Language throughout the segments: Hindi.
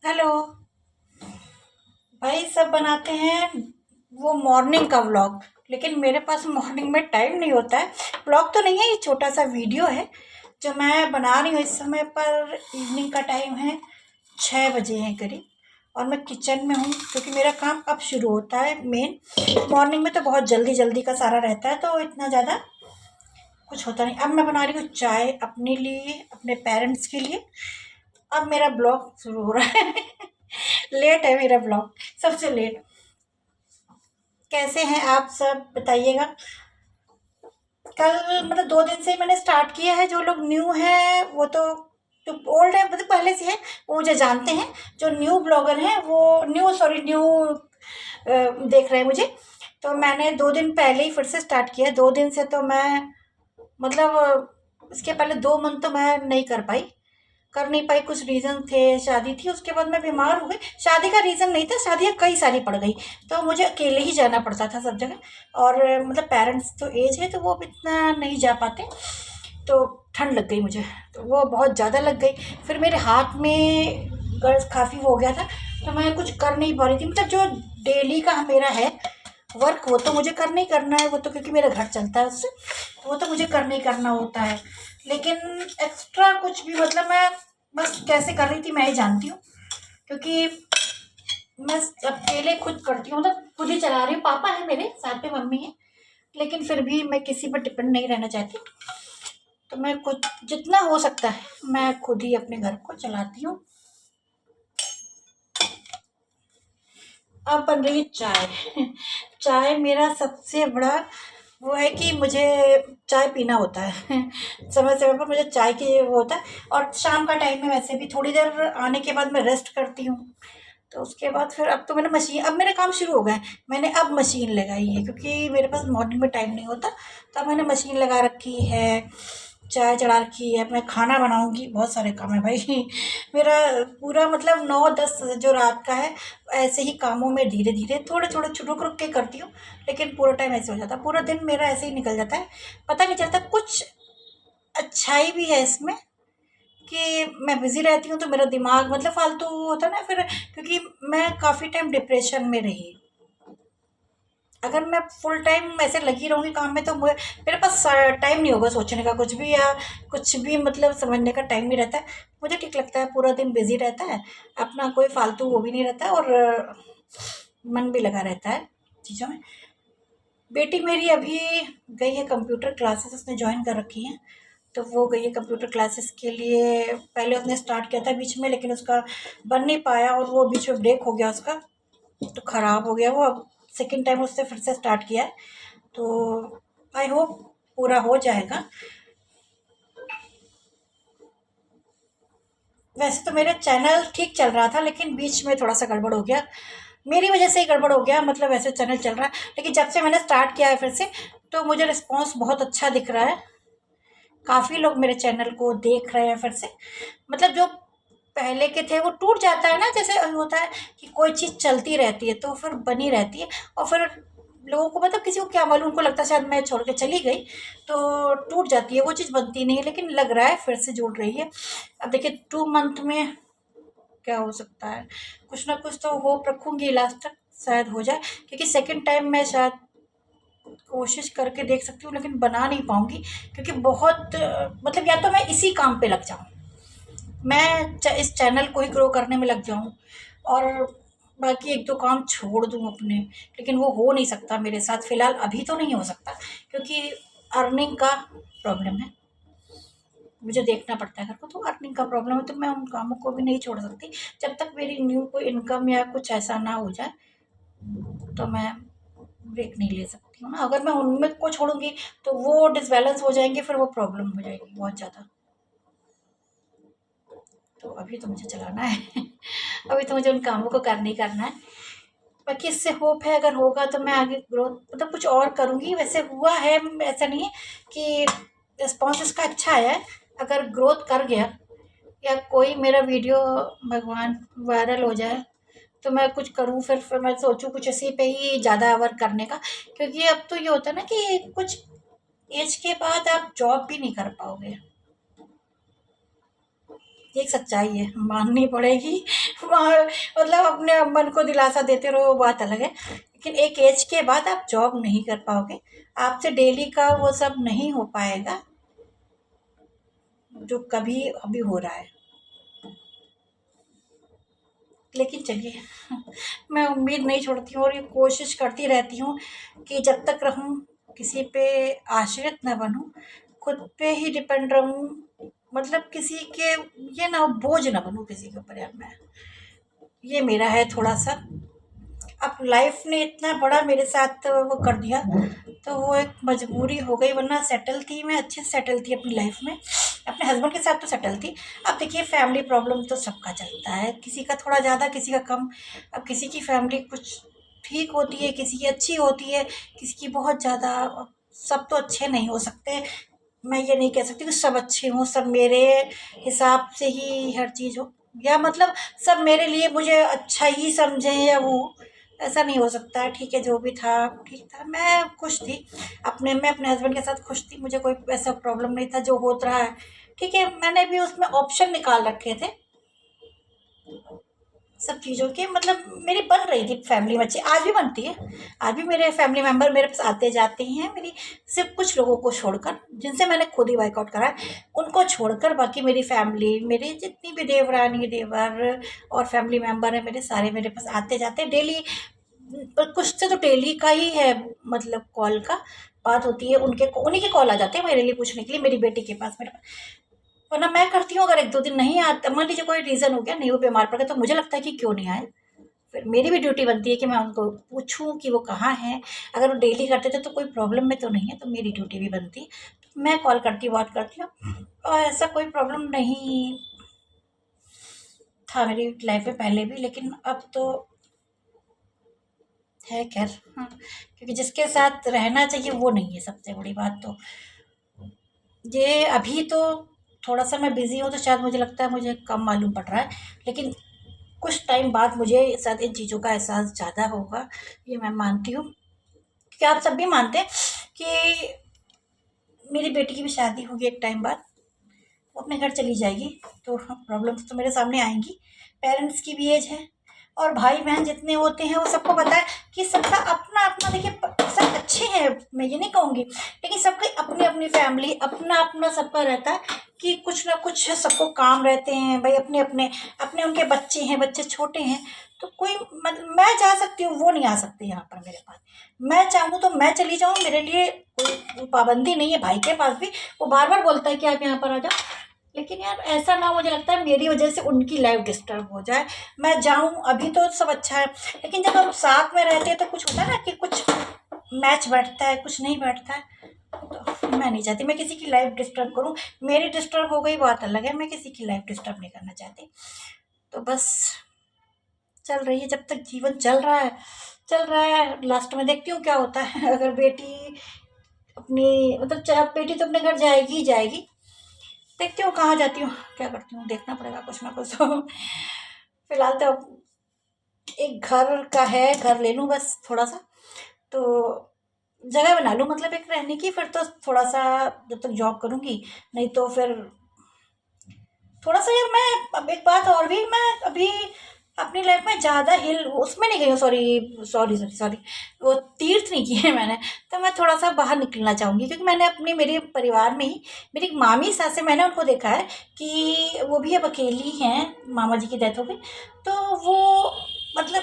हेलो भाई। सब बनाते हैं वो मॉर्निंग का व्लॉग, लेकिन मेरे पास मॉर्निंग में टाइम नहीं होता है। व्लॉग तो नहीं है, ये छोटा सा वीडियो है जो मैं बना रही हूँ इस समय पर। इवनिंग का टाइम है, 6 बजे हैं करीब, और मैं किचन में हूँ क्योंकि मेरा काम अब शुरू होता है मेन। मॉर्निंग में तो बहुत जल्दी जल्दी का सारा रहता है, तो इतना ज़्यादा कुछ होता नहीं। अब मैं बना रही हूँ चाय अपने लिए, अपने पेरेंट्स के लिए। अब मेरा ब्लॉग शुरू हो रहा है। लेट है मेरा ब्लॉग, सबसे लेट। कैसे हैं आप सब बताइएगा। कल मतलब 2 दिन से ही मैंने स्टार्ट किया है। जो लोग न्यू है वो तो, जो ओल्ड है मतलब पहले से है, वो मुझे जानते हैं। जो न्यू ब्लॉगर हैं वो न्यू देख रहे हैं मुझे। तो मैंने 2 दिन पहले ही फिर से स्टार्ट किया। 2 दिन से तो मैं मतलब इसके पहले 2 मंथ तो मैं नहीं कर नहीं पाई। कुछ रीज़न थे, शादी थी, उसके बाद मैं बीमार हो गई। शादी का रीज़न नहीं था, शादियाँ कई सारी पड़ गई, तो मुझे अकेले ही जाना पड़ता था सब जगह। और मतलब पेरेंट्स तो एज है तो वो अब इतना नहीं जा पाते। तो ठंड लग गई मुझे, तो वो बहुत ज़्यादा लग गई। फिर मेरे हाथ में गर्ज काफ़ी हो गया था, तो मैं कुछ कर नहीं पा रही थी। मतलब जो डेली का मेरा है वर्क, वो तो मुझे करना ही करना है। वो तो क्योंकि मेरा घर चलता है उससे, तो वो तो मुझे करना ही करना होता है। लेकिन एक्स्ट्रा कुछ भी मतलब मैं बस कैसे कर रही थी मैं ही जानती हूँ, क्योंकि मैं अकेले खुद करती हूँ, मतलब खुद ही चला रही हूँ। पापा है मेरे साथ में, मम्मी है, लेकिन फिर भी मैं किसी पर डिपेंड नहीं रहना चाहती। तो मैं खुद जितना हो सकता है मैं खुद ही अपने घर को चलाती हूँ। अब बन रही है चाय। चाय मेरा सबसे बड़ा वो है कि मुझे चाय पीना होता है। समय समय पर मुझे चाय की वो होता है। और शाम का टाइम में वैसे भी थोड़ी देर आने के बाद मैं रेस्ट करती हूँ। तो उसके बाद फिर अब तो मैंने मशीन, अब मेरे काम शुरू हो गए। मैंने अब मशीन लगाई है क्योंकि मेरे पास मॉर्निंग में टाइम नहीं होता। तो अब मैंने मशीन लगा रखी है, चाय चढ़ा रखी है। मैं खाना बनाऊंगी, बहुत सारे काम है भाई। मेरा पूरा मतलब 9-10 जो रात का है, ऐसे ही कामों में धीरे धीरे थोड़े थोड़े रुक रुक के करती हूँ। लेकिन पूरा टाइम ऐसे हो जाता है, पूरा दिन मेरा ऐसे ही निकल जाता है, पता नहीं चलता। कुछ अच्छाई भी है इसमें कि मैं बिज़ी रहती हूँ तो मेरा दिमाग मतलब फालतू होता है ना फिर, क्योंकि मैं काफ़ी टाइम डिप्रेशन में रही। अगर मैं फुल टाइम ऐसे लगी रहूँगी काम में तो मेरे पास टाइम नहीं होगा सोचने का कुछ भी, या कुछ भी मतलब समझने का टाइम नहीं रहता है। मुझे ठीक लगता है, पूरा दिन बिज़ी रहता है, अपना कोई फालतू वो भी नहीं रहता है, और मन भी लगा रहता है चीज़ों में। बेटी मेरी अभी गई है कंप्यूटर क्लासेस, उसने ज्वाइन कर रखी है। तो वो गई है कंप्यूटर क्लासेस के लिए। पहले उसने स्टार्ट किया था बीच में, लेकिन उसका बन नहीं पाया और वो बीच में ब्रेक हो गया उसका, तो ख़राब हो गया वो। अब सेकंड टाइम उससे फिर से स्टार्ट किया है, तो आई होप पूरा हो जाएगा। वैसे तो मेरा चैनल ठीक चल रहा था, लेकिन बीच में थोड़ा सा गड़बड़ हो गया, मेरी वजह से ही गड़बड़ हो गया। मतलब वैसे चैनल चल रहा है, लेकिन जब से मैंने स्टार्ट किया है फिर से, तो मुझे रिस्पॉन्स बहुत अच्छा दिख रहा है। काफ़ी लोग मेरे चैनल को देख रहे हैं फिर से। मतलब जो पहले के थे वो टूट जाता है ना, जैसे होता है कि कोई चीज़ चलती रहती है तो फिर बनी रहती है। और फिर लोगों को मतलब किसी को क्या मालूम, उनको लगता है शायद मैं छोड़ के चली गई तो टूट जाती है वो चीज़, बनती नहीं है। लेकिन लग रहा है फिर से जुड़ रही है। अब देखिए 2 मंथ में क्या हो सकता है, कुछ ना कुछ तो होप रखूंगी लास्ट तक शायद हो जाए। क्योंकि सेकंड टाइम मैं शायद कोशिश करके देख सकती हूँ, लेकिन बना नहीं पाऊंगी, क्योंकि बहुत मतलब या तो मैं इसी काम पे लग जाऊँ, मैं इस चैनल को ही ग्रो करने में लग जाऊँ, और बाकी एक दो काम छोड़ दूँ अपने। लेकिन वो हो नहीं सकता मेरे साथ फ़िलहाल, अभी तो नहीं हो सकता, क्योंकि अर्निंग का प्रॉब्लम है। मुझे देखना पड़ता है घर को, तो अर्निंग का प्रॉब्लम है, तो मैं उन कामों को भी नहीं छोड़ सकती जब तक मेरी न्यू कोई इनकम या कुछ ऐसा ना हो जाए। तो मैं ब्रेक नहीं ले सकती हूँ ना। अगर मैं उनमें को छोड़ूंगी तो वो डिसबैलेंस हो जाएंगे, फिर वो प्रॉब्लम हो जाएगी बहुत ज़्यादा। तो अभी तो मुझे चलाना है। अभी तो मुझे उन कामों को करना ही करना है। बाकी इससे होप है, अगर होगा तो मैं आगे ग्रोथ मतलब कुछ और करूँगी। वैसे हुआ है, ऐसा नहीं है कि रिस्पॉन्स इसका अच्छा आया है। अगर ग्रोथ कर गया या कोई मेरा वीडियो भगवान वायरल हो जाए, तो मैं कुछ करूँ, फिर मैं सोचूँ कुछ इसी पे ही ज़्यादा वर्क करने का। क्योंकि अब तो ये होता है ना कि कुछ एज के बाद आप जॉब भी नहीं कर पाओगे। ये एक सच्चाई है, माननी पड़ेगी। मतलब अपने मन को दिलासा देते रहो वो बात अलग है, लेकिन एक एज के बाद आप जॉब नहीं कर पाओगे, आपसे डेली का वो सब नहीं हो पाएगा जो कभी अभी हो रहा है। लेकिन चलिए, मैं उम्मीद नहीं छोड़ती हूँ और ये कोशिश करती रहती हूँ कि जब तक रहूँ किसी पे आश्रित ना बनूँ, खुद पे ही डिपेंड रहूँ, मतलब किसी के ये ना बोझ ना बनूँ किसी के ऊपर यार मैं। ये मेरा है थोड़ा सा। अब लाइफ ने इतना बड़ा मेरे साथ वो कर दिया, तो वो एक मजबूरी हो गई, वरना सेटल थी मैं, अच्छे से सेटल थी अपनी लाइफ में, अपने हस्बैंड के साथ तो सेटल थी। अब देखिए फैमिली प्रॉब्लम तो सबका चलता है, किसी का थोड़ा ज़्यादा किसी का कम। अब किसी की फैमिली कुछ ठीक होती है, किसी की अच्छी होती है, किसी की बहुत ज़्यादा। सब तो अच्छे नहीं हो सकते, मैं ये नहीं कह सकती कि सब अच्छे हों, सब मेरे हिसाब से ही हर चीज़ हो, या मतलब सब मेरे लिए मुझे अच्छा ही समझें या वो, ऐसा नहीं हो सकता है। ठीक है, जो भी था ठीक था, मैं खुश थी मैं अपने हस्बैंड के साथ खुश थी, मुझे कोई ऐसा प्रॉब्लम नहीं था जो होता रहा है। ठीक है, मैंने भी उसमें ऑप्शन निकाल रखे थे सब चीज़ों के, मतलब मेरी बन रही थी फैमिली में अच्छी, आज भी बनती है। आज भी मेरे फैमिली मेंबर मेरे पास आते जाते ही हैं, मेरी सिर्फ कुछ लोगों को छोड़कर, जिनसे मैंने खुद ही वर्कआउट करा है, उनको छोड़कर बाकी मेरी फैमिली, मेरी जितनी भी देवरानी देवर और फैमिली मेंबर है मेरे, सारे मेरे पास आते जाते हैं डेली। पर कुछ से तो डेली का ही है, मतलब कॉल का बात होती है, उन्हीं के कॉल आ जाते हैं मेरे लिए पूछने के लिए, मेरी बेटी के पास, मेरे पास। वरना मैं करती हूँ, अगर एक दो दिन नहीं आता, मान लीजिए कोई रीज़न हो गया, नहीं वो बीमार पड़ गए, तो मुझे लगता है कि क्यों नहीं आए। फिर मेरी भी ड्यूटी बनती है कि मैं उनको पूछूं कि वो कहाँ हैं। अगर वो डेली करते थे तो कोई प्रॉब्लम में तो नहीं है, तो मेरी ड्यूटी भी बनती है, तो मैं कॉल करती हूँ, बात करती हूँ। और ऐसा कोई प्रॉब्लम नहीं था मेरी लाइफ में पहले भी, लेकिन अब तो है खैर। हाँ, क्योंकि जिसके साथ रहना चाहिए वो नहीं है, सबसे बड़ी बात तो ये। अभी तो थोड़ा सा मैं बिज़ी हूँ, तो शायद मुझे लगता है मुझे कम मालूम पड़ रहा है, लेकिन कुछ टाइम बाद मुझे शायद इन चीज़ों का एहसास ज़्यादा होगा, ये मैं मानती हूँ। क्योंकि आप सब भी मानते हैं कि मेरी बेटी की भी शादी होगी एक टाइम बाद, वो अपने घर चली जाएगी, तो प्रॉब्लम्स तो मेरे सामने आएंगी। पेरेंट्स की भी एज है, और भाई बहन जितने होते हैं वो सबको पता है कि सबका अपना अपना, देखिए सब अच्छे हैं, मैं ये नहीं कहूँगी, लेकिन सबकी अपनी अपनी फैमिली, अपना अपना सबका रहता है कि कुछ ना कुछ सबको काम रहते हैं भाई, अपने अपने अपने उनके बच्चे हैं, बच्चे छोटे हैं, तो कोई मतलब मैं जा सकती हूँ, वो नहीं आ सकते यहाँ पर मेरे पास। मैं चाहूँ तो मैं चली जाऊँ, मेरे लिए कोई पाबंदी नहीं है। भाई के पास भी वो बार बार बोलता है कि आप यहाँ पर आ जाओ, लेकिन यार ऐसा ना, मुझे लगता है मेरी वजह से उनकी लाइफ डिस्टर्ब हो जाए। मैं जाऊँ अभी तो सब अच्छा है, लेकिन जब हम साथ में रहते हैं तो कुछ होता है ना कि कुछ मैच बैठता है, कुछ नहीं बैठता है, तो मैं नहीं चाहती मैं किसी की लाइफ डिस्टर्ब करूँ। मेरी डिस्टर्ब हो गई बात अलग है, मैं किसी की लाइफ डिस्टर्ब नहीं करना चाहती। तो बस चल रही है, जब तक जीवन चल रहा है चल रहा है, लास्ट में देखती हूँ क्या होता है। अगर बेटी अपनी, मतलब चाहे बेटी तो अपने घर जाएगी ही जाएगी, देखती हूँ कहाँ जाती हूँ, क्या करती हूँ, देखना पड़ेगा कुछ ना कुछ। तो फिलहाल तो एक घर का है, घर ले लूँ बस थोड़ा सा, तो जगह बना लूँ मतलब एक रहने की, फिर तो थोड़ा सा जब तक जॉब करूँगी, नहीं तो फिर थोड़ा सा यार। मैं अब एक बात और भी, मैं अभी अपनी लाइफ में ज़्यादा हिल उसमें नहीं गई हूँ, सॉरी सॉरी सॉरी सॉरी, वो तीर्थ नहीं किए मैंने। तो मैं थोड़ा सा बाहर निकलना चाहूँगी, क्योंकि मैंने अपने मेरे परिवार में ही मेरी एक मामी सास है, मैंने उनको देखा है कि वो भी अब अकेली हैं, मामा जी की डेथ हो गई, तो वो मतलब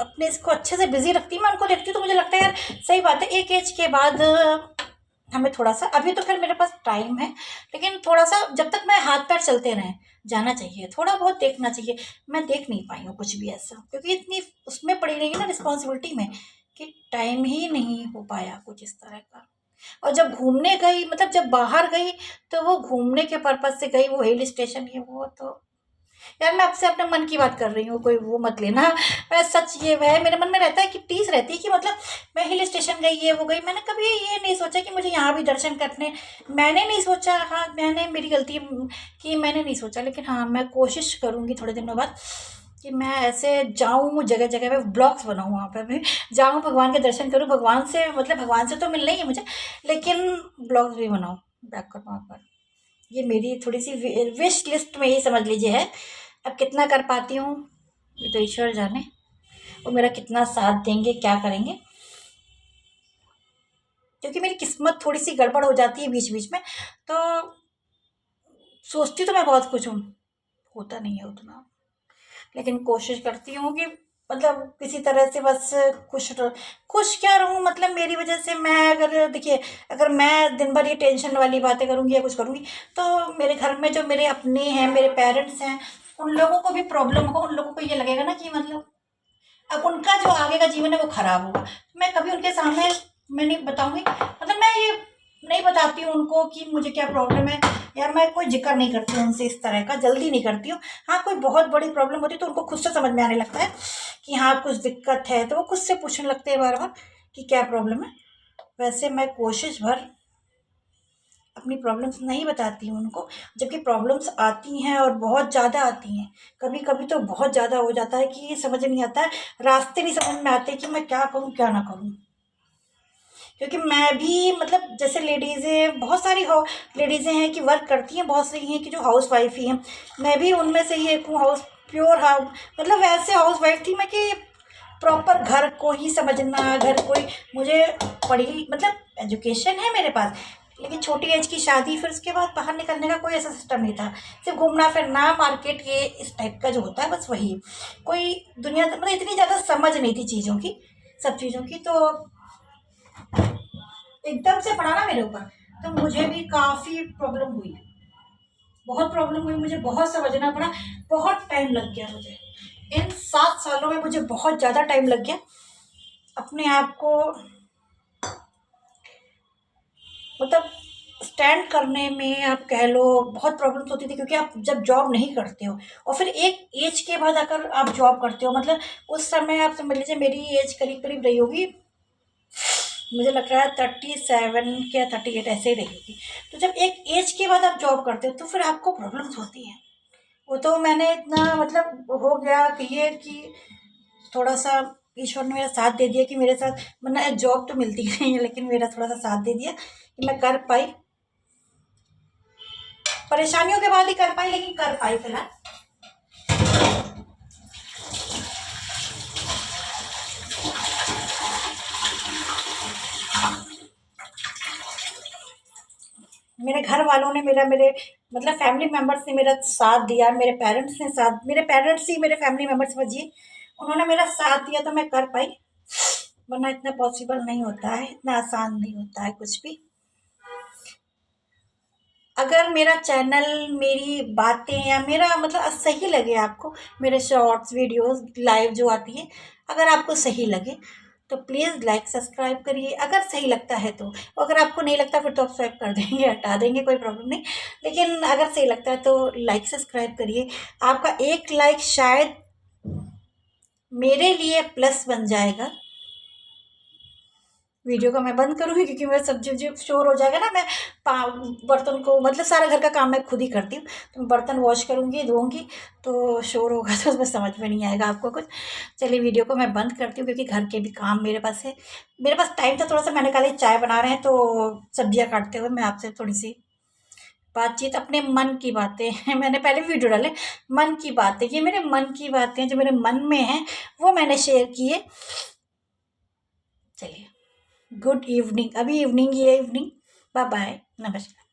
अपने इसको अच्छे से बिजी रखती है। मैं उनको देखती हूँ तो मुझे लगता है यार सही बात है, एक एज के बाद हमें थोड़ा सा, अभी तो खैर मेरे पास टाइम है, लेकिन थोड़ा सा जब तक मैं हाथ पैर चलते रहें, जाना चाहिए, थोड़ा बहुत देखना चाहिए। मैं देख नहीं पाई हूँ कुछ भी ऐसा, क्योंकि इतनी उसमें पड़ी रही है ना रिस्पॉन्सिबिलिटी में, कि टाइम ही नहीं हो पाया कुछ इस तरह का। और जब घूमने गई, मतलब जब बाहर गई, तो वो घूमने के पर्पज से गई, वो हिल स्टेशन ये वो, तो यार मैं आपसे अपने मन की बात कर रही हूँ, कोई वो मत लेना। मैं सच, ये वह मेरे मन में रहता है कि टीस रहती है कि मतलब मैं हिल स्टेशन गई, ये वो गई, मैंने कभी ये नहीं सोचा कि मुझे यहाँ भी दर्शन करने, मैंने नहीं सोचा। हाँ, मैंने, मेरी गलती कि मैंने नहीं सोचा, लेकिन हाँ मैं कोशिश करूँगी थोड़े दिनों बाद कि मैं ऐसे जाऊँ जगह जगह पे, ब्लॉग्स बनाऊँ, वहाँ पर भी जाऊँ, भगवान के दर्शन करूँ, भगवान से, मतलब भगवान से तो मिलना ही है मुझे, लेकिन ब्लॉग्स भी बनाऊँ बैक कर वहाँ पर। ये मेरी थोड़ी सी विश लिस्ट में ही समझ लीजिए है। अब कितना कर पाती हूँ ये तो ईश्वर जाने, वो मेरा कितना साथ देंगे, क्या करेंगे, क्योंकि मेरी किस्मत थोड़ी सी गड़बड़ हो जाती है बीच बीच में। तो सोचती तो मैं बहुत कुछ हूँ, होता नहीं है उतना, लेकिन कोशिश करती हूँ कि मतलब किसी तरह से बस खुश क्या रहूँ। मतलब मेरी वजह से मैं, अगर देखिए, अगर मैं दिन भर ये टेंशन वाली बातें करूँगी या कुछ करूँगी तो मेरे घर में जो मेरे अपने हैं, मेरे पेरेंट्स हैं, उन लोगों को भी प्रॉब्लम होगा। उन लोगों को ये लगेगा ना कि मतलब अब उनका जो आगे का जीवन है वो खराब होगा। मैं कभी उनके सामने मैं नहीं बताऊंगी, मतलब मैं ये नहीं बताती हूँ उनको कि मुझे क्या प्रॉब्लम है, या मैं कोई जिक्र नहीं करती हूँ उनसे, इस तरह का जल्दी नहीं करती हूँ। हाँ, कोई बहुत बड़ी प्रॉब्लम होती है तो उनको खुद से समझ में आने लगता है कि हाँ कुछ दिक्कत है, तो वो खुद से पूछने लगते हैं बार बार कि क्या प्रॉब्लम है। वैसे मैं कोशिश भर अपनी प्रॉब्लम्स नहीं बताती हूँ उनको, जबकि प्रॉब्लम्स आती हैं और बहुत ज़्यादा आती हैं। कभी कभी तो बहुत ज़्यादा हो जाता है कि समझ नहीं आता है, रास्ते नहीं समझ में आते कि मैं क्या करूँ क्या ना करूँ। क्योंकि मैं भी मतलब जैसे लेडीज़ें बहुत सारी हो लेडीज़ें हैं कि वर्क करती हैं, बहुत सारी हैं कि जो हाउस वाइफ ही हैं। मैं भी उनमें से ही एक हूँ, हाउस प्योर हाउस, मतलब वैसे हाउस वाइफ थी मैं कि प्रॉपर घर को ही समझना, घर को ही मुझे पढ़ी, मतलब एजुकेशन है मेरे पास, लेकिन छोटी एज की शादी, फिर उसके बाद बाहर निकलने का कोई ऐसा सिस्टम नहीं था। सिर्फ घूमना फिरना, मार्केट, ये इस टाइप का जो होता है बस वही। कोई दुनिया मतलब इतनी ज़्यादा समझ नहीं थी चीज़ों की, सब चीज़ों की। तो एकदम से पड़ा ना मेरे ऊपर, तो मुझे भी काफ़ी प्रॉब्लम हुई, बहुत प्रॉब्लम हुई, मुझे बहुत समझना पड़ा, बहुत टाइम लग गया मुझे। इन 7 सालों में मुझे बहुत ज़्यादा टाइम लग गया अपने आप को मतलब स्टैंड करने में, आप कह लो। बहुत प्रॉब्लम्स होती थी क्योंकि आप जब जॉब नहीं करते हो और फिर एक एज के बाद आकर आप जॉब करते हो, मतलब उस समय आप समझ लीजिए मेरी एज करीब करीब रही होगी, मुझे लग रहा है 37 या 38 ऐसे ही रही होगी। तो जब एक एज के बाद आप जॉब करते हो तो फिर आपको प्रॉब्लम्स होती हैं। वो तो मैंने इतना मतलब हो गया कि ये कि थोड़ा सा ईश्वर ने मेरा साथ दे दिया कि मेरे साथ, वरना जॉब तो मिलती नहीं है, लेकिन मेरा थोड़ा सा साथ दे दिया कि मैं कर पाई, परेशानियों के बाद ही कर पाई, लेकिन कर पाई फिलहाल। मेरे घर वालों ने मेरे मतलब फैमिली मेम्बर्स ने मेरा साथ दिया, मेरे पेरेंट्स ने साथ, मेरे पेरेंट्स ही मेरे फैमिली मेम्बर्स समझिए, उन्होंने मेरा साथ दिया तो मैं कर पाई, वरना इतना पॉसिबल नहीं होता है, इतना आसान नहीं होता है कुछ भी। अगर मेरा चैनल, मेरी बातें या मेरा मतलब सही लगे आपको, मेरे शॉर्ट्स वीडियोस लाइव जो आती है, अगर आपको सही लगे तो प्लीज़ लाइक सब्सक्राइब करिए, अगर सही लगता है तो। अगर आपको नहीं लगता फिर तो आप स्वैप कर देंगे, हटा देंगे, कोई प्रॉब्लम नहीं। लेकिन अगर सही लगता है तो लाइक सब्सक्राइब करिए। आपका एक लाइक शायद मेरे लिए प्लस बन जाएगा। वीडियो को मैं बंद करूँगी क्योंकि मेरा सब्जी वब्जी शोर हो जाएगा ना। मैं बर्तन को मतलब सारा घर का काम मैं खुद ही करती हूँ, तो मैं बर्तन वॉश करूँगी, धोऊँगी, तो शोर होगा तो उसमें समझ में नहीं आएगा आपको कुछ। चलिए वीडियो को मैं बंद करती हूँ क्योंकि घर के भी काम मेरे पास है। मेरे पास टाइम था थोड़ा सा, मैंने कहा चाय बना रहे हैं तो सब्जियाँ काटते हुए मैं आपसे थोड़ी सी बातचीत, अपने मन की बातें मैंने पहले भी वीडियो डाले, मन की बातें, ये मेरे मन की बातें जो मेरे मन में हैं वो मैंने शेयर की है। चलिए, गुड इवनिंग, अभी इवनिंग ही है, इवनिंग। बाय बाय, नमस्कार।